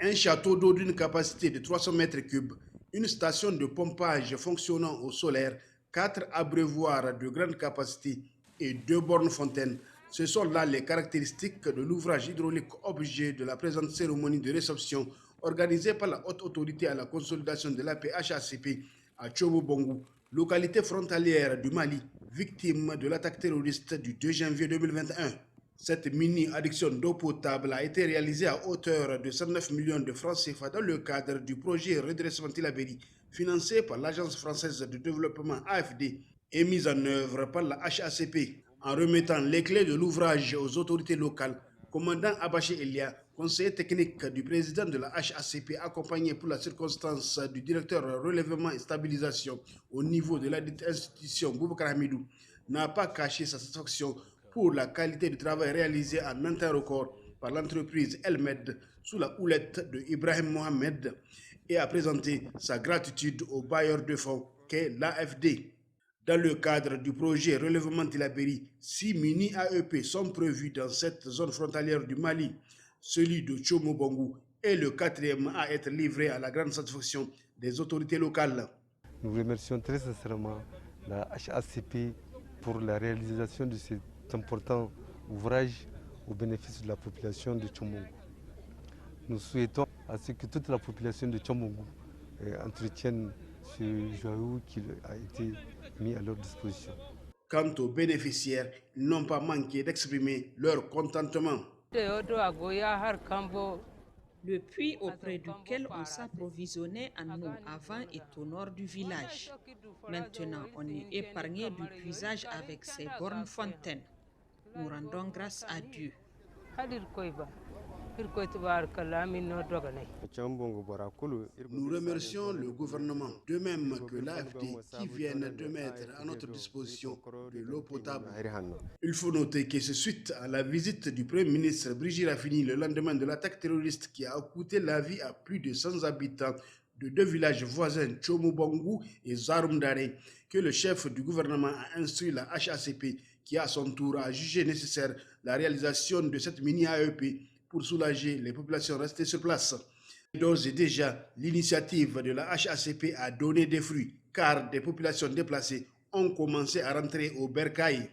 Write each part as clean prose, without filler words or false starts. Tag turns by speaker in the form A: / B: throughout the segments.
A: Un château d'eau d'une capacité de 300 mètres cubes, une station de pompage fonctionnant au solaire, 4 abreuvoirs de grande capacité et 2 bornes fontaines. Ce sont là les caractéristiques de l'ouvrage hydraulique objet de la présente cérémonie de réception organisée par la Haute Autorité à la consolidation de la paix HACP à Tchobou-Bongou, localité frontalière du Mali, victime de l'attaque terroriste du 2 janvier 2021. Cette mini-adduction d'eau potable a été réalisée à hauteur de 109 millions de francs CFA dans le cadre du projet Redressement Tillabéri, financé par l'Agence française de développement AFD et mis en œuvre par la HACP. En remettant les clés de l'ouvrage aux autorités locales, commandant Abaché Elia, conseiller technique du président de la HACP, accompagné pour la circonstance du directeur relèvement et stabilisation au niveau de la institution Boubacar Hamidou, n'a pas caché sa satisfaction pour la qualité du travail réalisé en un temps record par l'entreprise Elmed sous la houlette de Ibrahim Mohamed et a présenté sa gratitude au bailleur de fonds qu'est l'AFD. Dans le cadre du projet Relèvement Tillabéri, 6 mini-AEP sont prévus dans cette zone frontalière du Mali. Celui de Tchomobongou est le 4e à être livré à la grande satisfaction des autorités locales.
B: Nous remercions très sincèrement la HACP pour la réalisation de cet important ouvrage au bénéfice de la population de Tchomongou. Nous souhaitons à ce que toute la population de Tchomongou entretienne ce joyau qui a été mis à leur disposition.
A: Quant aux bénéficiaires, ils n'ont pas manqué d'exprimer leur contentement.
C: Le puits auprès duquel on s'approvisionnait en eau avant est au nord du village. Maintenant, on est épargné du puisage avec ses bornes fontaines. Nous rendons grâce à Dieu.
A: Nous remercions le gouvernement, de même que l'AFD, qui viennent de mettre à notre disposition de l'eau potable. Il faut noter que c'est suite à la visite du Premier ministre Brigitte Raffini le lendemain de l'attaque terroriste qui a coûté la vie à plus de 100 habitants de 2 villages voisins, Tchomobongou et Zarumdare, que le chef du gouvernement a instruit la HACP, qui à son tour a jugé nécessaire la réalisation de cette mini-AEP pour soulager les populations restées sur place. D'ores et déjà, l'initiative de la HACP a donné des fruits, car des populations déplacées ont commencé à rentrer au Bercail.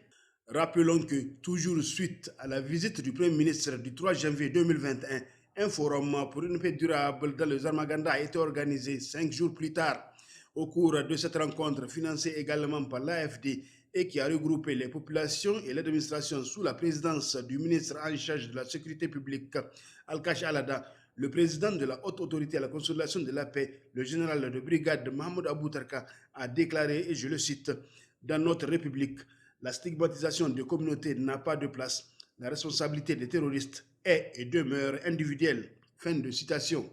A: Rappelons que, toujours suite à la visite du Premier ministre du 3 janvier 2021, un forum pour une paix durable dans le Zarmaganda a été organisé 5 jours plus tard. Au cours de cette rencontre, financée également par l'AFD et qui a regroupé les populations et l'administration sous la présidence du ministre en charge de la sécurité publique, Al-Kash Alada, le président de la Haute Autorité à la consolidation de la paix, le général de brigade Mahmoud Aboutarka, a déclaré, et je le cite, « Dans notre République, la stigmatisation des communautés n'a pas de place. La responsabilité des terroristes est et demeure individuelle. » Fin de citation.